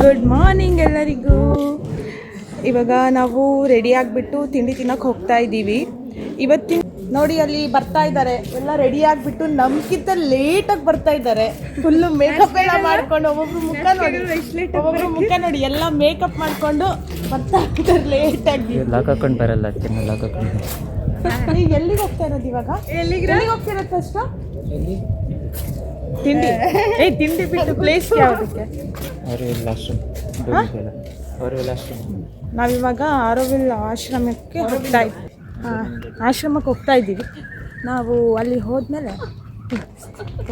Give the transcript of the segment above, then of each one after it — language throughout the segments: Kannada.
ಗುಡ್ ಮಾರ್ನಿಂಗ್ ಎಲ್ಲರಿಗೂ. ಇವಾಗ ನಾವು ರೆಡಿ ಆಗಿಬಿಟ್ಟು ತಿಂಡಿ ತಿನ್ನೋಕೆ ಹೋಗ್ತಾ ಇದ್ದೀವಿ. ಇವತ್ತಿನ ನೋಡಿ ಅಲ್ಲಿ ಬರ್ತಾ ಇದ್ದಾರೆ ಎಲ್ಲ ರೆಡಿ ಆಗಿಬಿಟ್ಟು ನಮ್ಗಿಂತ ಲೇಟಾಗಿ ಬರ್ತಾ ಇದ್ದಾರೆ. ಫುಲ್ಲು ಮೇಕಪ್ ಎಲ್ಲ ಮಾಡ್ಕೊಂಡು ಒಬ್ಬೊಬ್ರು ಮುಖ ನೋಡಿ ಎಲ್ಲ ಮೇಕಪ್ ಮಾಡ್ಕೊಂಡು ಬರ್ತಾ ಇದ್ದಾರೆ ಲೇಟಾಗಿ. ಲಾಕ್ ಹಾಕೊಂಡು ಬರಲ್ಲ ಈಗ ಎಲ್ಲಿಗೆ ಹೋಗ್ತಾ ಇರೋದು ಇವಾಗ? ಎಲ್ಲಿಗೆ ಹೋಗ್ತಿರೋದು ಫಸ್ಟ್? ತಿಂಡಿ ಬಿಟ್ಟು ಪ್ಲೇಸ್ ಯಾವುದಕ್ಕೆ? ನಾವಿವಾಗ ಆರೋವಿಲ್ ಆಶ್ರಮಕ್ಕೆ ಹೋಗ್ತಾ ಇದ್ದೀವಿ. ನಾವು ಅಲ್ಲಿ ಹೋದ್ಮೇಲೆ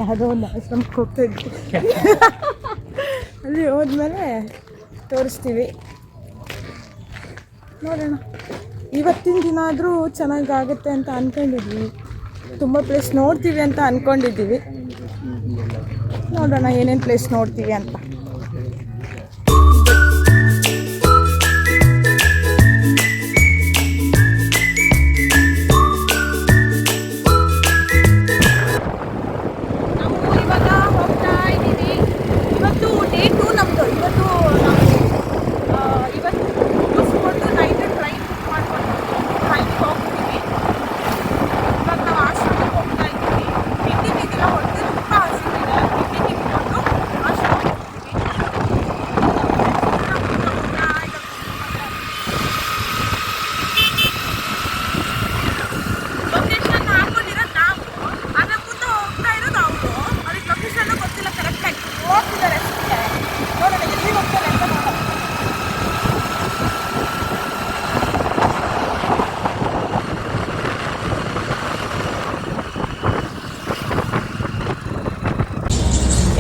ಯಾವುದೋ ಒಂದು ಆಶ್ರಮಕ್ಕೆ ಹೋಗ್ತಾ ಇದ್ವಿ. ಅಲ್ಲಿ ಹೋದ್ಮೇಲೆ ತೋರಿಸ್ತೀವಿ, ನೋಡೋಣ. ಇವತ್ತಿನ ದಿನ ಆದರೂ ಚೆನ್ನಾಗಾಗುತ್ತೆ ಅಂತ ಅಂದ್ಕೊಂಡಿದ್ವಿ. ತುಂಬ ಪ್ಲೇಸ್ ನೋಡ್ತೀವಿ ಅಂತ ಅಂದ್ಕೊಂಡಿದ್ದೀವಿ. ನೋಡೋಣ ಏನೇನು ಪ್ಲೇಸ್ ನೋಡ್ತೀವಿ ಅಂತ.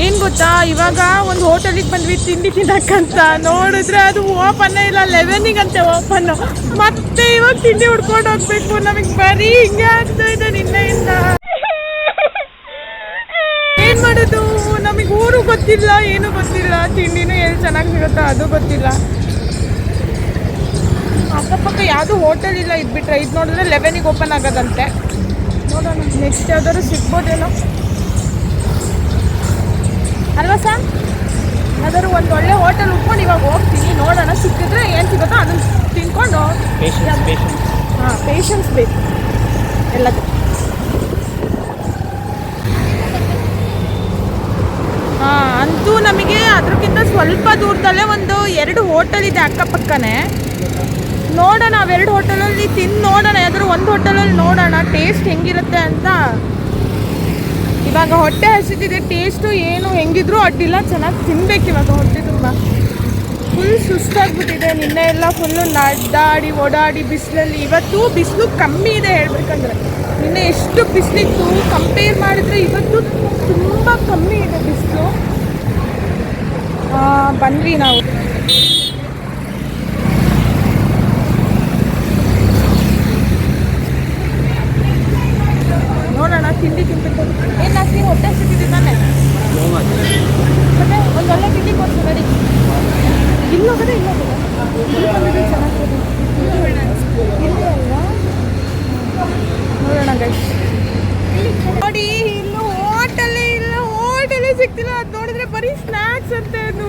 ಏನು ಗೊತ್ತಾ, ಇವಾಗ ಒಂದು ಹೋಟೆಲಿಗೆ ಬಂದ್ವಿ ತಿಂಡಿ ತಿನ್ನಕ್ಕಂತ. ನೋಡಿದ್ರೆ ಅದು ಓಪನ್ ಇಲ್ಲ, 11 ಗಂಟೆ ಓಪನ್. ಮತ್ತೆ ಇವಾಗ ತಿಂಡಿ ಹುಡ್ಕೊಂಡು ಹೋಗ್ಬೇಕು. ನಮಗೆ ಬರೀ ಹಿಂಗೆ ಆಗ್ತಾ ಇದೆ ನಿನ್ನೆಯಿಂದ. ಏನು ಮಾಡೋದು, ನಮಗೆ ಊರು ಗೊತ್ತಿಲ್ಲ, ಏನು ಗೊತ್ತಿಲ್ಲ, ತಿಂಡಿನೂ ಎಲ್ಲಿ ಚೆನ್ನಾಗಿ ಸಿಗುತ್ತೋ ಅದು ಗೊತ್ತಿಲ್ಲ. ಅಕ್ಕಪಕ್ಕ ಯಾವುದು ಹೋಟೆಲ್ ಇಲ್ಲ. ಇದು ಬಿಟ್ಟರೆ ಇದು ನೋಡಿದ್ರೆ 11ಗೆ ಓಪನ್ ಆಗೋದಂತೆ. ನೋಡೋಣ ನೆಕ್ಸ್ಟ್ ಯಾವ್ದಾದ್ರು ಸಿಗ್ಬೋದೇನೋ ಅಲ್ವಾ ಸರ್? ಯಾವ್ದಾದ್ರು ಒಂದು ಒಳ್ಳೆ ಹೋಟೆಲ್ ಉಟ್ಕೊಂಡು ಇವಾಗ ಹೋಗ್ತೀನಿ. ನೋಡೋಣ, ಸಿಕ್ಕಿದ್ರೆ ಏನು ಸಿಗುತ್ತೋ ಅದನ್ನು ತಿನ್ಕೊಂಡು. ಪೇಷನ್ಸ್ ಬೇಕು ಎಲ್ಲದು. ಅಂತೂ ನಮಗೆ ಅದಕ್ಕಿಂತ ಸ್ವಲ್ಪ ದೂರದಲ್ಲೇ ಒಂದು 2 ಹೋಟೆಲ್ ಇದೆ ಅಕ್ಕಪಕ್ಕನೇ. ನೋಡೋಣ, ಅವೆರಡು ಹೋಟೆಲಲ್ಲಿ ತಿಂದು ನೋಡೋಣ. ಯಾವ್ದಾದ್ರು ಒಂದು ಹೋಟೆಲಲ್ಲಿ ನೋಡೋಣ ಟೇಸ್ಟ್ ಹೆಂಗಿರುತ್ತೆ ಅಂತ. ಇವಾಗ ಹೊಟ್ಟೆ ಹಸಿದಿದೆ, ಟೇಸ್ಟು ಏನು ಹೆಂಗಿದ್ರು ಅಡ್ಡಿಲ್ಲ, ಚೆನ್ನಾಗಿ ತಿನ್ಬೇಕು. ಇವಾಗ ಹೊಟ್ಟೆ ತುಂಬ ಫುಲ್ ಸುಸ್ತಾಗ್ಬಿಟ್ಟಿದೆ. ನಿನ್ನೆ ಎಲ್ಲ ಫುಲ್ಲು ನಡ್ದಾಡಿ ಓಡಾಡಿ ಬಿಸಿಲಲ್ಲಿ. ಇವತ್ತು ಬಿಸಿಲು ಕಮ್ಮಿ ಇದೆ ಹೇಳ್ಬೇಕಂದ್ರೆ. ನಿನ್ನೆ ಎಷ್ಟು ಬಿಸಿಲಿತ್ತು ಕಂಪೇರ್ ಮಾಡಿದ್ರೆ ಇವತ್ತು ತುಂಬ ಕಮ್ಮಿ ಇದೆ ಬಿಸಿಲು. ಬಂದ್ವಿ ನಾವು. ನೋಡೋಣ ತಿಂಡಿ ತಿನ್ಬೇಕು. ಏನು ನಾಸ್ತಿ ಹೊಟ್ಟೆ ಸಿಕ್ಕಿದೆ ತಾನೆ? ಮತ್ತೆ ಒಂದು ಒಳ್ಳೆ ತಿಂಡಿ ಕೊಡ್ತು ನಡಿ. ಇಲ್ಲೋಗದೆ ಬಂದಿದೆ ಚೆನ್ನಾಗಿದೆ. ಇಲ್ಲೇ ಅಲ್ವಾ? ನೋಡೋಣ ಗೈಸ್. ನೋಡಿ ಇಲ್ಲೂ ಹೋಟೆಲ್ಲೇ ಇಲ್ಲ, ಹೋಟೆಲ್ಲೇ ಸಿಗ್ತಿಲ್ಲ. ಅದು ನೋಡಿದ್ರೆ ಬರೀ ಸ್ನ್ಯಾಕ್ಸ್ ಅಂತೆ. ಅದು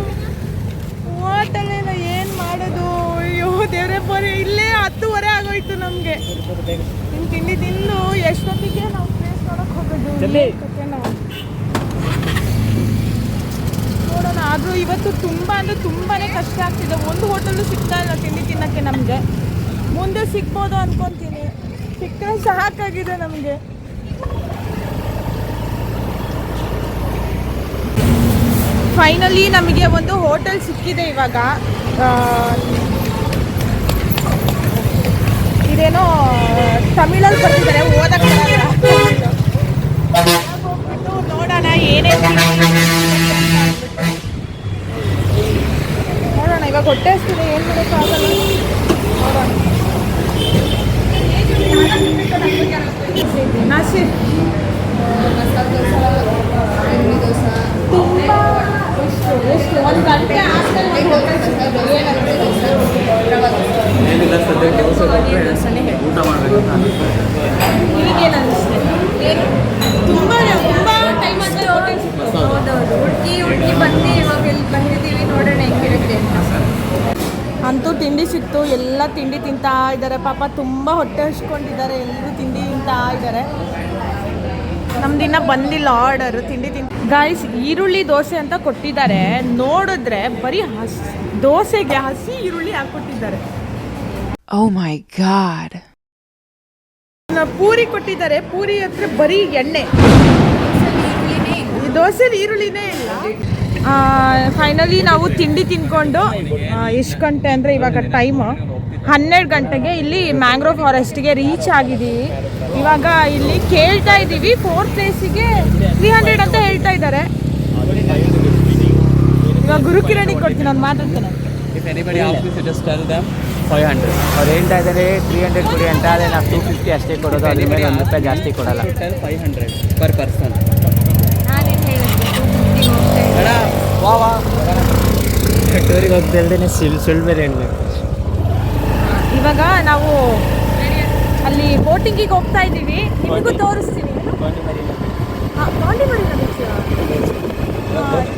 ಹೋಟೆಲ್ಲೇ ಇಲ್ಲ, ಏನು ಮಾಡೋದು? ಅಯ್ಯೋ ದೇವ್ರೆ, ಬರೀ ಇಲ್ಲೇ 10:30 ಆಗೋಯ್ತು ನಮಗೆ. ಇನ್ನು ತಿಂಡಿ ತಿಂದು ಎಷ್ಟೊತ್ತಿಗೆ ನಾವು ಪ್ಲೇಸ್ ನೋಡೋಕೆ ಹೋಗೋದು ನೋಡೋಣ. ಆದರೂ ಇವತ್ತು ತುಂಬ ಅಂದರೆ ತುಂಬಾ ಕಷ್ಟ ಆಗ್ತಿದೆ. ಒಂದು ಹೋಟೆಲ್ಲು ಸಿಗ್ತಾ ಇಲ್ಲ ತಿಂಡಿ ತಿನ್ನೋಕ್ಕೆ ನಮಗೆ. ಮುಂದೆ ಸಿಗ್ಬೋದು ಅಂದ್ಕೊತೀನಿ, ಸಿಕ್ಕರೆ ಸಾಕಾಗಿದೆ ನಮಗೆ. ಫೈನಲಿ ನಮಗೆ ಒಂದು ಹೋಟೆಲ್ ಸಿಕ್ಕಿದೆ ಇವಾಗ. ಇದೇನೋ ತಮಿಳಲ್ಲಿ ಬರ್ತಿದ್ದಾರೆ, ಓದಕ್ಕೆ ಹೋಗ್ಬಿಟ್ಟು ನೋಡೋಣ ಏನೇನು ನೋಡೋಣ. ಇವಾಗ ಹೊಟ್ಟೆ ಹಸ್ತಿದೆ, ಏನು ಮಾಡೋಕ್ಕಾಗಲ್ಲ. ನೋಡೋಣ. ನಾಸಿ ತುಂಬ ಎಷ್ಟು ಒಂದು ಗಂಟೆ ಊಟ ಮಾಡಬೇಕು. ಈಗೇನು ಅನ್ನಿಸ್ತೆ? ತುಂಬ ಬಂತು, ಎಲ್ಲ ತಿಂಡಿ ತಿಂತಾ ಇದ್ದಾರೆ. ಪಾಪ ತುಂಬ ಹೊಟ್ಟೆ ಹಚ್ಕೊಂಡಿದ್ದಾರೆ, ಎಲ್ಲರೂ ತಿಂಡಿ ತಿಂತಾ ಇದ್ದಾರೆ. ನಮ್ದಿನ್ನ ಬಂದಿಲ್ಲ ಆರ್ಡರ್ ತಿಂಡಿ ಗಾಯ್ಸ್. ಈರುಳ್ಳಿ ದೋಸೆ ಅಂತ ಕೊಟ್ಟಿದ್ದಾರೆ. ನೋಡಿದ್ರೆ ಬರೀ ದೋಸೆಗೆ ಹಸಿ ಈರುಳ್ಳಿ ಹಾಕ್ಕೊಟ್ಟಿದ್ದಾರೆ. Oh my god. ಪೂರಿ ಕೊಟ್ಟಿದ್ದಾರೆ. ಪೂರಿ ಹತ್ರ ಬರೀ ಎಣ್ಣೆ, ದೋಸೆಲಿ ಈರುಳ್ಳಿನೇ ಇಲ್ಲ. ಫೈನಲಿ ನಾವು ತಿಂಡಿ ತಿನ್ಕೊಂಡು ಎಷ್ಟು ಗಂಟೆ ಅಂದರೆ ಇವಾಗ ಟೈಮು 12 ಗಂಟೆಗೆ ಇಲ್ಲಿ ಮ್ಯಾಂಗ್ರೋವ್ ಫಾರೆಸ್ಟ್ಗೆ ರೀಚ್ ಆಗಿದ್ದೀವಿ. ಇವಾಗ ಇಲ್ಲಿ ಕೇಳ್ತಾ ಇದ್ದೀವಿ 4 ಪ್ಲೇಸಿಗೆ 300 ಅಂತ ಹೇಳ್ತಾ ಇದ್ದಾರೆ. ಇವಾಗ ಗುರುಕಿರಣಿಗೆ ಕೊಡ್ತೀನಿ, ನಾನು ಮಾತಾಡ್ತೇನೆ. If anybody asks you, just tell them 500. ಅವ್ರು ಹೇಳ್ತಾ ಇದ್ದಾರೆ 300 ಕೊಡಿ ಅಂತ. ಅದೇ ನಾವು 250 ಅಷ್ಟೇ ಕೊಡೋದು, ಅದ್ರ ಮೇಲೆ ₹1 ಜಾಸ್ತಿ ಕೊಡಲ್ಲ. tell 500 per person. ಟೂರಿಗೆ ಹೋಗ್ತಾ ಇಲ್ದೇನೆ ಸುಳ್ಳು ಬೇರೆ ಹೇಳಬೇಕು. ಇವಾಗ ನಾವು ಅಲ್ಲಿ ಬೋಟಿಂಗಿಗೆ ಹೋಗ್ತಾ ಇದ್ದೀವಿ. ನಿಮಗೂ ತೋರಿಸ್ತೀನಿ.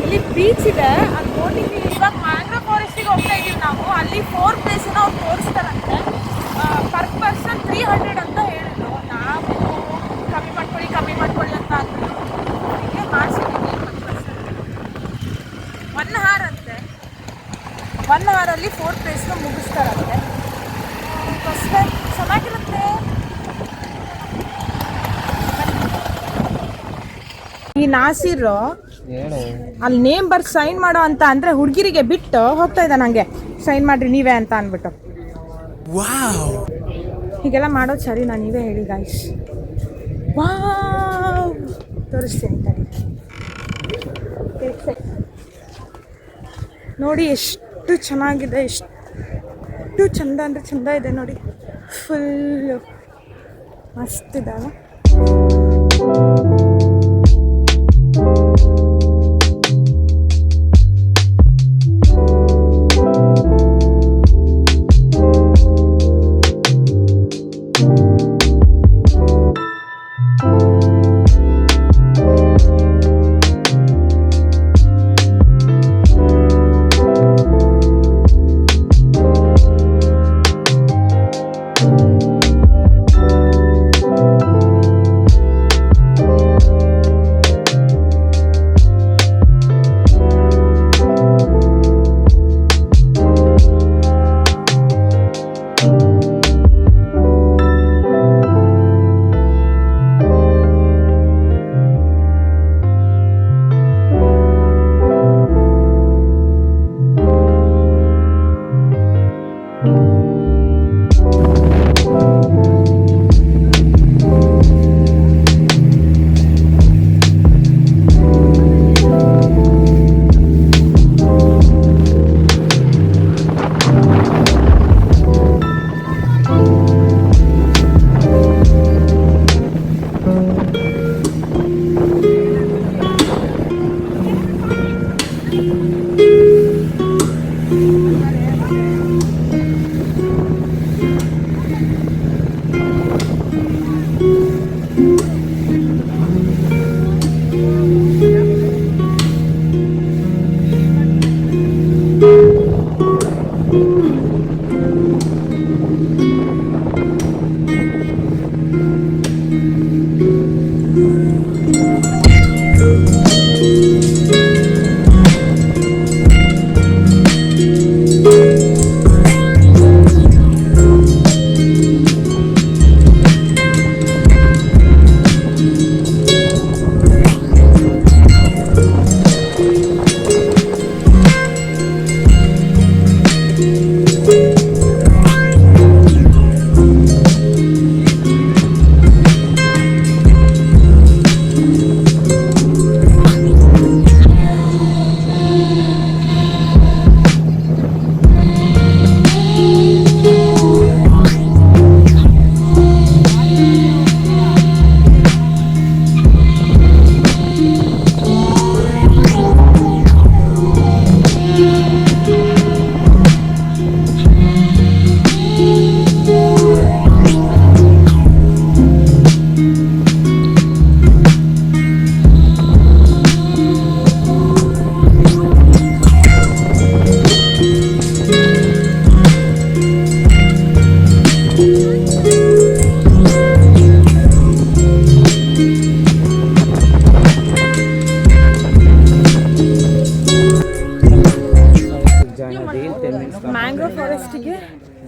ಇಲ್ಲಿ ಬೀಚ್ ಇದೆ, ಅದು ಬೋಟಿಂಗ್. ಇವಾಗ ಮ್ಯಾಂಗ್ರೋವ್ ಫಾರೆಸ್ಟಿಗೆ ಹೋಗ್ತಾ ಇದ್ದೀವಿ ನಾವು. ಅಲ್ಲಿ 4 ಪ್ಲೇಸನ್ನ ಅವ್ರು ತೋರಿಸ್ತಾರಂತೆ. ಪರ್ ಪರ್ಸನ್ 300 ಅಂತ ಹೇಳಿದ್ರು. ನಾವು ಕಮ್ಮಿ ಮಾಡ್ಕೊಳ್ಳಿ ಅಂತ ಅಂದ್ರು. ಹೀಗೆ ಮಾಡಿಸಿದ್ದೀವಿ. 1 hour ಅಂತೆ. 1 hour 4 ಪ್ಲೇಸ್ನ ಮುಗಿಸ್ತಾರಂತೆ. ಫಸ್ಟ್ ಟೈಮ್ ಚೆನ್ನಾಗಿರುತ್ತೆ. ಈ ನಾಸಿರು ಅಲ್ಲಿ ನೇಮ್ ಬರ್ದು ಸೈನ್ ಮಾಡೋ ಅಂತ ಅಂದರೆ ಹುಡುಗಿರಿಗೆ ಬಿಟ್ಟು ಹೋಗ್ತಾ ಇದ್ದ. ನನಗೆ ಸೈನ್ ಮಾಡಿರಿ ನೀವೇ ಅಂತ ಅಂದ್ಬಿಟ್ಟು. ಹೀಗೆಲ್ಲ ಮಾಡೋದು ಸರಿನಾ? ನೀವೇ ಹೇಳಿ ಗಾಯ್ಸ್. ವಾವ್, ತೋರಿಸ್ತೀನಿ ತಡಿ. ನೋಡಿ ಎಷ್ಟು ಚೆನ್ನಾಗಿದೆ, ಎಷ್ಟು ಚಂದ ಅಂದರೆ ಚಂದ ಇದೆ ನೋಡಿ. ಫುಲ್ಲು ಮಸ್ತ್ ಇದ್ದಾವೆ.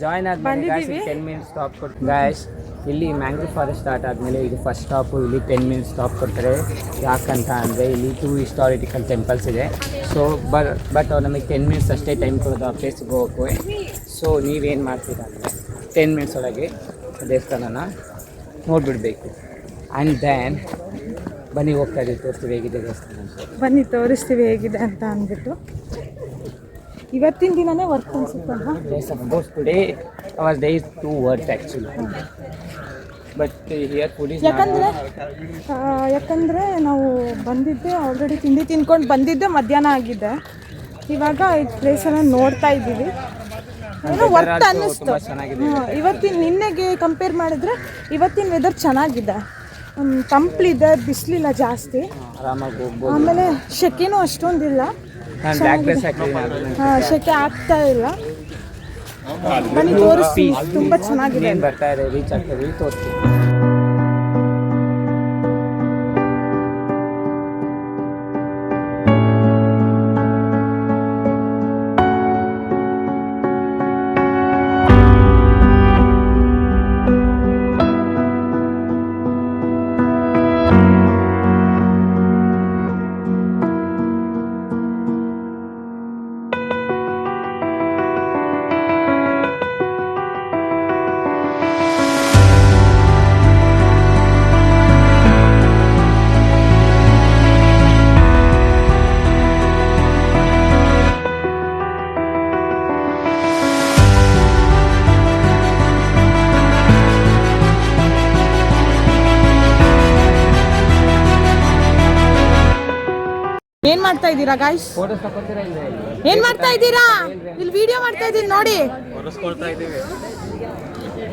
ಜಾಯ್ನ್ ಆದ್ಮೇಲೆ ಬಂದಿದ್ದೀವಿ. 10 ಮಿನಿಟ್ಸ್ ಸ್ಟಾಪ್ ಕೊಟ್ಟು ಗಾಯ್ಸ್ ಇಲ್ಲಿ ಮ್ಯಾಂಗ್ರೋ ಫಾರೆಸ್ಟ್ ಸ್ಟಾರ್ಟ್ ಆದಮೇಲೆ ಇದು ಫಸ್ಟ್ ಸ್ಟಾಪು. ಇಲ್ಲಿ 10 ಮಿನಿಟ್ಸ್ ಸ್ಟಾಪ್ ಕೊಡ್ತಾರೆ. ಯಾಕಂತ ಅಂದರೆ ಇಲ್ಲಿ 2 ಹಿಸ್ಟಾರಿಕಲ್ ಟೆಂಪಲ್ಸ್ ಇದೆ. ಸೊ ಬಟ್ ಅವ್ರು ನಮಗೆ 10 ಮಿನಿಟ್ಸ್ ಅಷ್ಟೇ ಟೈಮ್ ಕೊಡೋದು ಆ ಪ್ಲೇಸ್ಗೆ ಹೋಗೋಕ್ಕೆ. ಸೊ ನೀವೇನು ಮಾಡ್ತೀರಾ ಅಂದರೆ 10 ಮಿನಿಟ್ಸ್ ಒಳಗೆ ದೇವಸ್ಥಾನನ ನೋಡಿಬಿಡ್ಬೇಕು. ಆ್ಯಂಡ್ ದೆನ್ ಬನ್ನಿ ಹೋಗ್ತಾ ಇದ್ದೀವಿ, ತೋರಿಸ್ತೀವಿ ಹೇಗಿದೆ ದೇವಸ್ಥಾನ ಅಂತ. ಬನ್ನಿ ತೋರಿಸ್ತೀವಿ ಹೇಗಿದೆ ಅಂತ ಅಂದ್ಬಿಟ್ಟು. ಇವತ್ತಿನ ದಿನನೇ work ಅನ್ಸುತ್ತಲ್ವಾ? Yes, of course. Today our day is 2 words actually. But here food is ಯಾಕಂದರೆ ನಾವು ಬಂದಿದ್ದೆ ಆಲ್ರೆಡಿ ತಿಂಡಿ ತಿನ್ಕೊಂಡು ಬಂದಿದ್ದೆ ಮಧ್ಯಾಹ್ನ ಆಗಿದೆ. ಇವಾಗ ಈ ಪ್ಲೇಸನ್ನು ನೋಡ್ತಾ ಇದ್ದೀವಿ. ಏನೋ ವರ್ತ್ ಅನ್ನಿಸ್ತು. ನಿನ್ನೆಗೆ ಕಂಪೇರ್ ಮಾಡಿದ್ರೆ ಇವತ್ತಿನ ವೆದರ್ ಚೆನ್ನಾಗಿದೆ. ತಂಪ್ಲಿದೆ, ಬಿಸಿಲಿಲ್ಲ ಜಾಸ್ತಿ, ಆರಾಮಾಗಿ ಹೋಗ್ಬೋದು. ಆಮೇಲೆ ಶೆಕೆನೂ ಅಷ್ಟೊಂದಿಲ್ಲ. ಶೆಕೆ ಆಗ್ತಾ ಇಲ್ಲ. ಬನ್ನಿ ತೋರಿಸ್ತೀವಿ, ತುಂಬ ಚೆನ್ನಾಗಿದೆ. ಬರ್ತಾ ಇದೆ, ರೀಚ್ ಆಗ್ತದೆ, ತೋರಿಸ್ತೀವಿ. ಏನ್ ಮಾಡ್ತಾ ಇದ್ದೀರಾ ಗಾಯ್ಸ್? ಫೋಟೋಸ್ ತಗೊಳ್ತೀರಾ? ಇಲ್ಲ ಏನ್ ಮಾಡ್ತಾ ಇದ್ದೀರಾ? ಇಲ್ಲಿ ವಿಡಿಯೋ ಮಾಡ್ತಾ ಇದ್ದೀನಿ ನೋಡಿ.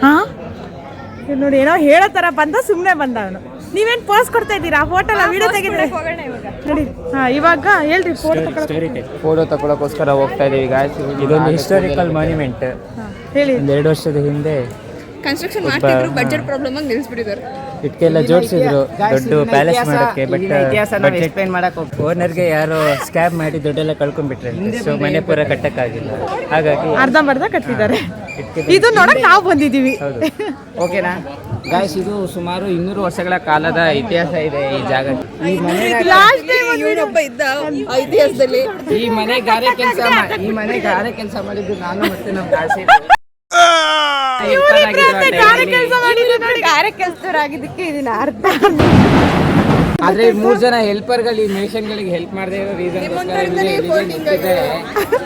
ಹಾ ಇಲ್ಲಿ ನೋಡಿ, ಏನೋ ಹೇಳೋ ತರ ಬಂದ, ಸುಮ್ಮನೆ ಬಂದ ಅವನು. ನೀವೇನ್ ಪೋಸ್ ಕೊಡ್ತಾ ಇದ್ದೀರಾ? ಫೋಟೋ ವಿಡಿಯೋ ತೆಗಿದ್ರೆ ನೋಡಿ. ಹಾ ಇವಾಗ ಹೇಳ್ರಿ, ಫೋಟೋ ತಗೊಳ್ಳೋಕ್ಕೋಸ್ಕರ ಹೋಗ್ತಾ ಇದೀವಿ ಗಾಯ್ಸ್. ಇದೊಂದು ಹಿಸ್ಟಾರಿಕಲ್ ಮಾನ್ಯುಮೆಂಟ್. ಹೇಳಿ. 2 ವರ್ಷದ ಹಿಂದೆ ಕನ್ಸ್ಟ್ರಕ್ಷನ್ ಮಾಡ್ತಿದ್ರು, ಬಡ್ಜೆಟ್ ಪ್ರಾಬ್ಲಮ್ ಆಗಿ ನಿಲ್ಲಿಸ್ಬಿಟ್ಟಿದ್ದಾರೆ. ಇಟ್ಕೆಲ್ಲ ಜೋಡಿಸಿದ್ರು ದೊಡ್ಡ ಪ್ಯಾಲೇಸ್ ಮಾಡೋಕ್ಕೆ. ಬಟ್ ಓನರ್ಗೆ ಯಾರೋ ಸ್ಕ್ಯಾಬ್ ಮಾಡಿ ದುಡ್ಡೆಲ್ಲ ಕಳ್ಕೊಂಡ್ಬಿಟ್ರೆ. ಸೊ ಮನೆ ಪೂರ ಕಟ್ಟಕ್ಕಾಗಿಲ್ಲ, ಹಾಗಾಗಿ ಅರ್ಧಂಬರ್ಧ ಕಟ್ಟಿದ್ದಾರೆ. ಇದು ನೋಡಕ್ ನಾವು ಬಂದಿದೀವಿ. ಹೌದು, ಓಕೆನಾ ಗಾಯ್ಸ್? ಇದು ಸುಮಾರು 200 ವರ್ಷಗಳ ಕಾಲದ ಇತಿಹಾಸ ಇದೆ ಈ ಜಾಗ. ಈ ಮನೆ ಇವನೊಬ್ಬ ಇದ್ದ ಇತಿಹಾಸದಲ್ಲಿ. ಈ ಮನೆ ಗಾರೆ ಕೆಲಸ ಮಾಡಿದ್ದು ನಾನು ಮತ್ತೆ ನಮ್ಮ ಗಾಸಿ. ಗಾರೆ ಕೆಲಸದವರಾಗಿದ್ದಕ್ಕೆ ಇದನ್ನ ಅರ್ಧ. ಆದ್ರೆ 3 ಜನ ಹೆಲ್ಪರ್ಗಳು ಈ ಮಿಷನ್ಗಳಿಗೆ ಹೆಲ್ಪ್ ಮಾಡದೇ ಇರೋ ರೀಸನ್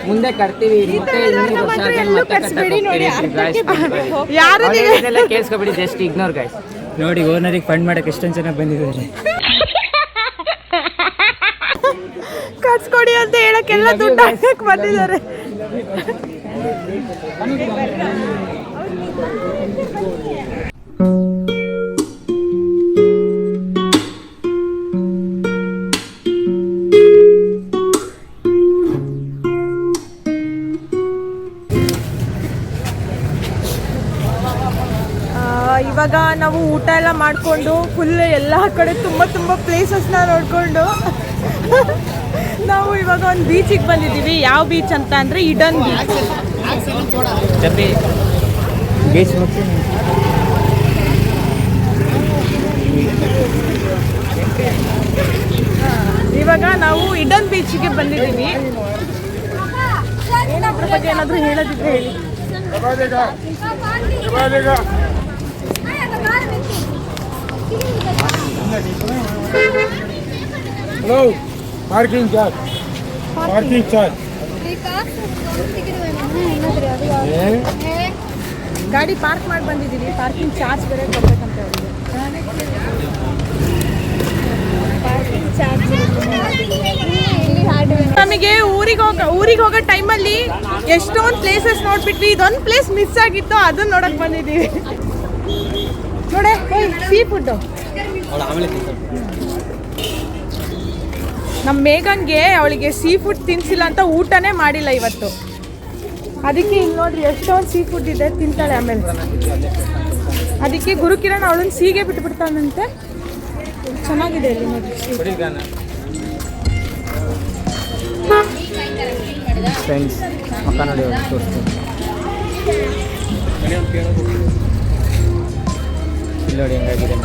ಮುಂದೆ ಕಟ್ತೀವಿ. ಮತ್ತೆ ಕೇಳಿಸ್ಕೊಬಿಡಿ, ಜಸ್ಟ್ ಇಗ್ನೋರ್ ಗಾಯ್ಸ್. ನೋಡಿ, ಓನರಿಗೆ ಫಂಡ್ ಮಾಡಕ್ಕೆ ಎಷ್ಟೊಂದು ಜನ ಬಂದಿದ್ದಾರೆ. ಕಟ್ಸ್ಕೊಡಿ ಅಂತ ಹೇಳಕ್ಕೆಲ್ಲ ದುಡ್ಡು ಹಾಕಕ್ ಬಂದಿದ್ದಾರೆ. ಇವಾಗ ನಾವು ಊಟ ಎಲ್ಲ ಮಾಡಿಕೊಂಡು ಫುಲ್ ಎಲ್ಲ ಕಡೆ ತುಂಬ ಪ್ಲೇಸಸ್ನ ನೋಡಿಕೊಂಡು ನಾವು ಇವಾಗ ಒಂದು ಬೀಚಿಗೆ ಬಂದಿದ್ದೀವಿ. ಯಾವ ಬೀಚ್ ಅಂತ ಅಂದರೆ ಇಡನ್ ಬೀಚ್. ಇವಾಗ ನಾವು ಇಡನ್ ಬೀಚಿಗೆ ಬಂದಿದ್ದೀವಿ. ಏನಾದ್ರ ಬಗ್ಗೆ ಏನಾದರೂ ಹೇಳೋದಿದ್ರೆ ಹೇಳಿ. Hello, parking charge. Parking charge. ಗಾಡಿ ಪಾರ್ಕ್ ಮಾಡಿ ಬಂದಿದ್ದೀವಿ. ಪಾರ್ಕಿಂಗ್ ಚಾರ್ಜ್ ಬೇರೆ ಕೊಡ್ಬೇಕಂತ ಅವರಿಗೆ. ನಮಗೆ ಊರಿಗೆ ಹೋಗೋ ಟೈಮಲ್ಲಿ ಎಷ್ಟೊಂದು ಪ್ಲೇಸಸ್ ನೋಡ್ಬಿಟ್ವಿ. ಇದೊಂದು ಪ್ಲೇಸ್ ಮಿಸ್ ಆಗಿತ್ತು, ಅದನ್ನ ನೋಡಕ್ ಬಂದಿದ್ದೀವಿ. ನೋಡೆ ಸೀ ಫುಡ್. ನಮ್ಮ ಮೇಘನ್ಗೆ ಅವಳಿಗೆ ಸೀ ಫುಡ್ ತಿನ್ಸಿಲ್ಲ ಅಂತ ಊಟನೇ ಮಾಡಿಲ್ಲ ಇವತ್ತು. ಅದಕ್ಕೆ ಇಲ್ಲಿ ನೋಡ್ರಿ ಎಷ್ಟೊಂದು ಸೀ ಫುಡ್ ಇದೆ, ತಿಂತಾಳೆ ಆಮೇಲೆ. ಅದಕ್ಕೆ ಗುರುಕಿರಣ್ ಅವಳನ್ನ ಸೀಗೆ ಬಿಟ್ಬಿಡ್ತಾನಂತೆ. ಚೆನ್ನಾಗಿದೆ ಇಲ್ಲಿ ನೋಡ್ರಿ. ಫ್ರೆಂಡ್ಸ್ ಮಕ್ಕ ನೋಡಿ ತೋರಿಸ್ತೀನಿ. ಇಲ್ಲಿ ನೋಡಿ ಹೆಂಗಾಗಿದೆ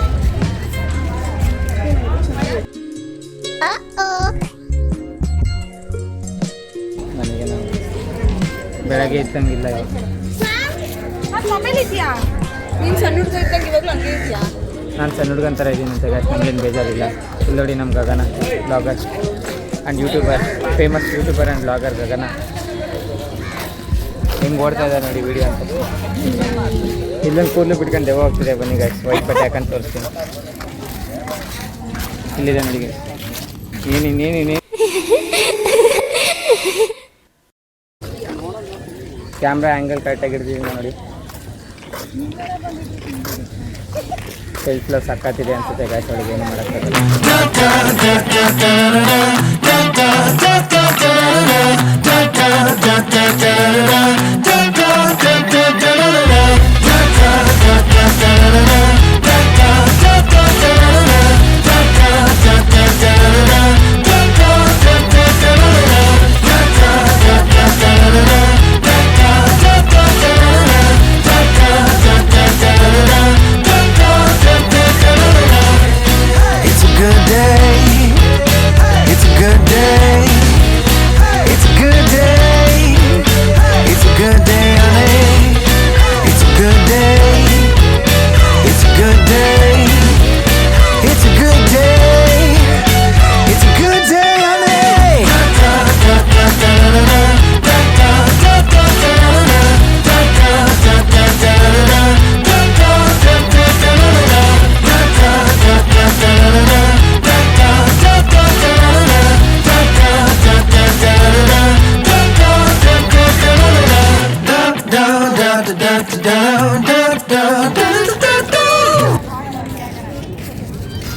ನನಗೆ ಬೆಳಗ್ಗೆ ಇದ್ದಂಗಿಲ್ಲ ಮೊಬೈಲ್ ಇದೆಯಾ? ನೀನು ಸಣ್ಣ ಹುಡುಗ ಇದ್ದಂಗೆ ಇವಾಗಲೂ ಹಂಗೆ ಇದೆಯಾ? ನಾನು ಸಣ್ಣ ಹುಡುಗನ ಥರ ಇದ್ದೀನಿ ಅಂತ ಗಾಯ್ಸ್, ನನಗೇನು ಬೇಜಾರಿಲ್ಲ. ಇಲ್ಲಿ ನೋಡಿ ನಮ್ಮ Gagana blogger and YouTuber, famous YouTuber and blogger Gagana ಹೆಂಗೆ ಓಡ್ತಾ ಇದ್ದಾರೆ ನೋಡಿ ವಿಡಿಯೋ ಅಂತ. ಇಲ್ಲೊಂದು ಕೂದಲು ಬಿಟ್ಕೊಂಡು ದೆವ್ವ ಹೋಗ್ತಿದೆ. ಬನ್ನಿ ಗಾಯ್ಸ್, ವೈಟ್ ಬಟ್ಟೆ ಹಾಕೊಂಡು ತೋರಿಸ್ತೀನಿ. ಇಲ್ಲಿದೆ ನೋಡಿ guys. ಏನೇನೇನೇನೇ ಕ್ಯಾಮ್ರಾ ಆ್ಯಂಗಲ್ ಕರೆಕ್ಟಾಗಿ ಹಿಡಿದಿದ್ದೀನಿ ನೋಡಿ. ಸೆಲ್ಫ್ಲ ಸಕ್ಕತ್ತಿದೆ ಅನ್ಸುತ್ತೆ ಗಾಯ್ಸ್, ಒಳಗೆ ಏನು ಮಾಡೋಕ್ಕಾಗಲ್ಲ.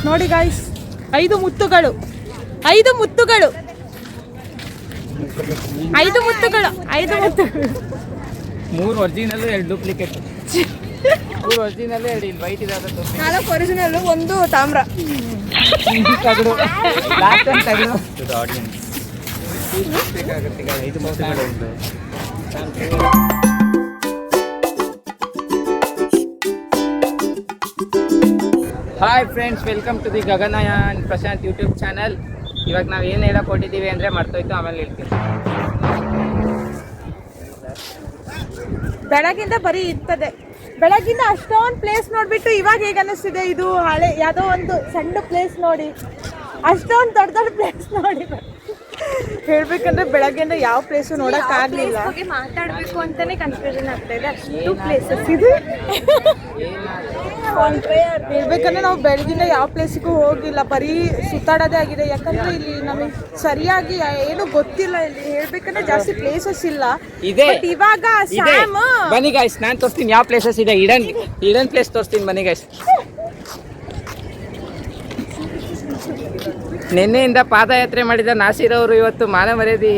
ನೋಡಿ ಗಾಯ್ಸ್, 5 ಮುತ್ತುಗಳು 5 ಮುತ್ತುಗಳು 5 ಮುತ್ತುಗಳು 5 ಮುತ್ತುಗಳು 3 ಒರಿಜಿನಲ್ಲು 2 ಡೂಪ್ಲಿಕೇಟ್. 3 ಒರಿಜಿನಲ್ಲು 2 ಇಲ್ಲಿ ವೈಟ್ ಇದಾದ 4 ಒರಿಜಿನಲ್ಲು, 1 ತಾಮ್ರ. ತಗಡು ಲಾಸ್ಟ್ ಟೈಮ್ ತಗಡು ಟು ದ ಆಡಿಯನ್ಸ್ ಬೇಕಾಗುತ್ತೆ ಈಗ 5 ಮುತ್ತುಗಳು. Hi friends, welcome to the Gagana and Prashant YouTube channel. ಇವಾಗ ನಾವು ಏನು ಹೇಳಕ್ಕೆ ಕೊಟ್ಟಿದ್ದೀವಿ ಅಂದರೆ ಮರ್ತೋಯ್ತು, ಆಮೇಲೆ ಹೇಳ್ತೀನಿ. ಬೆಳಗಿಂದ ಬರೀ ಇರ್ತದೆ. ಬೆಳಗಿಂದ ಅಷ್ಟೊಂದು ಪ್ಲೇಸ್ ನೋಡಿಬಿಟ್ಟು ಇವಾಗ ಹೇಗೆ ಅನ್ನಿಸ್ತಿದೆ, ಇದು ಹಳೆ ಯಾವುದೋ ಒಂದು ಸಣ್ಣ ಪ್ಲೇಸ್ ನೋಡಿ, ಅಷ್ಟೊಂದು ದೊಡ್ಡ ದೊಡ್ಡ ಪ್ಲೇಸ್ ನೋಡಿ. ಹೇಳ್ಬೇಕಂದ್ರೆ ಬೆಳಗ್ಗೆಯಿಂದ ಯಾವ ಪ್ಲೇಸು ನೋಡೋಕ್ಕಾಗಲಿಲ್ಲ. ಮಾತಾಡಬೇಕು ಅಂತಾನೆ ಕನ್ಫ್ಯೂಷನ್ ಆಗ್ತಾ ಇದೆ, ಅಷ್ಟು ಪ್ಲೇಸಸ್ ಇದೆ. ಹೇಳ್ಬೇಕಂದ್ರೆ ನಾವು ಬೆಳಗಿಂದ ಯಾವ ಪ್ಲೇಸಿಗೂ ಹೋಗಿಲ್ಲ, ಬರೀ ಸುತ್ತಾಡೋದೇ ಆಗಿದೆ. ಯಾಕಂದ್ರೆ ಇಲ್ಲಿ ನಮಗೆ ಸರಿಯಾಗಿ ಏನು ಗೊತ್ತಿಲ್ಲ. ಇಲ್ಲಿ ಹೇಳ್ಬೇಕಂದ್ರೆ ಜಾಸ್ತಿ ಪ್ಲೇಸಸ್ ಇಲ್ಲ. ಇದೆ But ಇವಾಗ ಸ್ಯಾಮ್ ಬನ್ನಿ ಗೈಸ್, ನಾನು ತೋರಿಸ್ತೀನಿ ಯಾವ ಪ್ಲೇಸಸ್ ಇದೆ. ಇಡನ್ ಪ್ಲೇಸ್ ತೋರಿಸ್ತೀನಿ ಬನ್ನಿ ಗೈಸ್. ನಿನ್ನೆಯಿಂದ ಪಾದಯಾತ್ರೆ ಮಾಡಿದ ನಾಸೀರ್ ಅವರು ಇವತ್ತು ಮಾನ ಮರ್ಯಾದೆ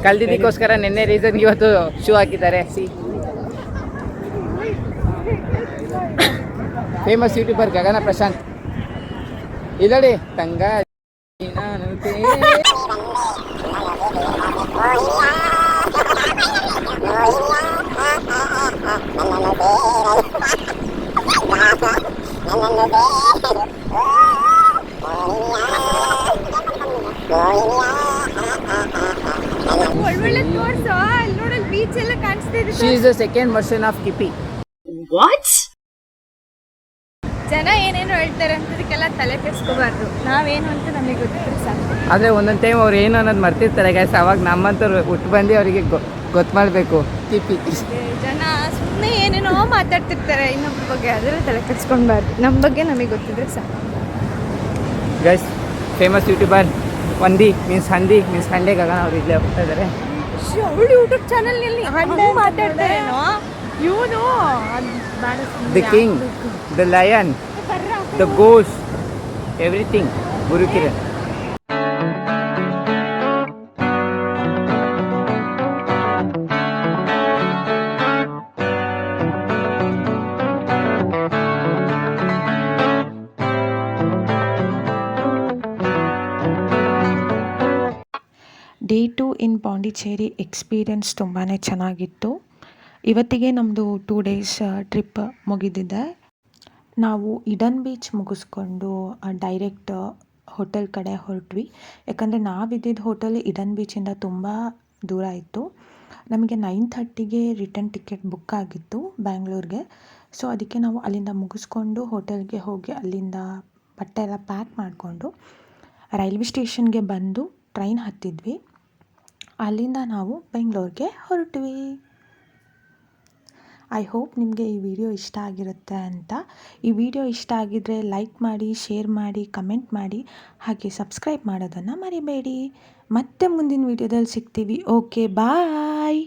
ಕಲ್ದಿದ್ದಕ್ಕೋಸ್ಕರ ನಿನ್ನೆ ರೀಸನ್ ಇವತ್ತು ಶೂ ಹಾಕಿದ್ದಾರೆ. Famous YouTuber Gagana Prashanth. ಇಲ್ಲಡಿ ತಂಗ ಒಳ್ಳೆ ತೋರ್ಸು, ಅಲ್ಲಿ ನೋಡಲ್ ಬೀಚ್ ಎಲ್ಲ ಕಾಣಿಸ್ತಿದೆ. She is the second version of Kipi. ಜನ ಏನೇನು ಹೇಳ್ತಾರೆ ಅಂತದಕ್ಕೆಲ್ಲ ತಲೆ ಕೆಡಿಸ್ಕೋಬಾರ್ದು. ನಾವೇನು ಅಂತ ನಮಗೆ ಗೊತ್ತಿದ್ರೆ ಸಾಕು. ಆದರೆ ಒಂದೊಂದು ಟೈಮ್ ಅವ್ರು ಏನು ಅನ್ನೋದು ಮರ್ತಿರ್ತಾರೆ ಗೈಸ್. ಅವಾಗ ನಮ್ಮಂತವ್ರು ಹುಟ್ಟು ಬಂದು ಅವರಿಗೆ ಗೊತ್ತು ಮಾಡಬೇಕು. ಕಿಪಿ ಜನ ಸುಮ್ಮನೆ ಏನೇನೋ ಮಾತಾಡ್ತಿರ್ತಾರೆ ಇನ್ನೊಬ್ಬರ ಬಗ್ಗೆ, ಅದೆಲ್ಲ ತಲೆ ಕೆಡಿಸ್ಕೊಬಾರ್ದು. ನಮ್ಮ ಬಗ್ಗೆ ನಮಗೆ ಗೊತ್ತಿದ್ರೆ ಸಾಕು. ಗೈಸ್, ಫೇಮಸ್ ಯೂಟ್ಯೂಬರ್ ವಂದಿ ಮೀನ್ಸ್ ಹಂದಿ ಮೀನ್ಸ್ ಹಂಡೆ ಗಗನ ಅವ್ರು ಇಲ್ಲೇ ಹೋಗ್ತಾ ಇದ್ದಾರೆ. ಅವಳು ಯೂಟ್ಯೂಬ್ ಚಾನಲ್ನಲ್ಲಿ ಮಾತಾಡ್ತಾರೇನೋ. ಇವನು the king, the lion, the ghost, everything. Gurukiran. Day 2 in Pondicherry experience ತುಂಬಾ ಚೆನ್ನಾಗಿತ್ತು. ಇವತ್ತಿಗೆ ನಮ್ಮದು 2 ಡೇಸ್ ಟ್ರಿಪ್ ಮುಗಿದಿದೆ. ನಾವು ಇಡನ್ ಬೀಚ್ ಮುಗಿಸ್ಕೊಂಡು ಡೈರೆಕ್ಟ್ ಹೋಟೆಲ್ ಕಡೆ ಹೊರಟ್ವಿ. ಯಾಕಂದರೆ ನಾವಿದ್ದಿದ್ದ ಹೋಟೆಲ್ ಇಡನ್ ಬೀಚಿಂದ ತುಂಬ ದೂರ ಇತ್ತು. ನಮಗೆ 9:30ಗೆ ರಿಟರ್ನ್ ಟಿಕೆಟ್ ಬುಕ್ ಆಗಿತ್ತು ಬ್ಯಾಂಗ್ಳೂರಿಗೆ. ಸೊ ಅದಕ್ಕೆ ನಾವು ಅಲ್ಲಿಂದ ಮುಗಿಸ್ಕೊಂಡು ಹೋಟೆಲ್ಗೆ ಹೋಗಿ ಅಲ್ಲಿಂದ ಬಟ್ಟೆ ಎಲ್ಲ ಪ್ಯಾಕ್ ಮಾಡಿಕೊಂಡು ರೈಲ್ವೆ ಸ್ಟೇಷನ್ಗೆ ಬಂದು ಟ್ರೈನ್ ಹತ್ತಿದ್ವಿ. ಅಲ್ಲಿಂದ ನಾವು ಬೆಂಗಳೂರಿಗೆ ಹೊರಟ್ವಿ. ಐ ಹೋಪ್ ನಿಮಗೆ ಈ ವಿಡಿಯೋ ಇಷ್ಟ ಆಗಿರುತ್ತೆ ಅಂತ. ಈ ವಿಡಿಯೋ ಇಷ್ಟ ಆಗಿದ್ದರೆ ಲೈಕ್ ಮಾಡಿ, ಶೇರ್ ಮಾಡಿ, ಕಮೆಂಟ್ ಮಾಡಿ, ಹಾಗೆ ಸಬ್ಸ್ಕ್ರೈಬ್ ಮಾಡೋದನ್ನು ಮರಿಬೇಡಿ. ಮತ್ತೆ ಮುಂದಿನ ವಿಡಿಯೋದಲ್ಲಿ ಸಿಗ್ತೀವಿ. ಓಕೆ, ಬಾಯ್.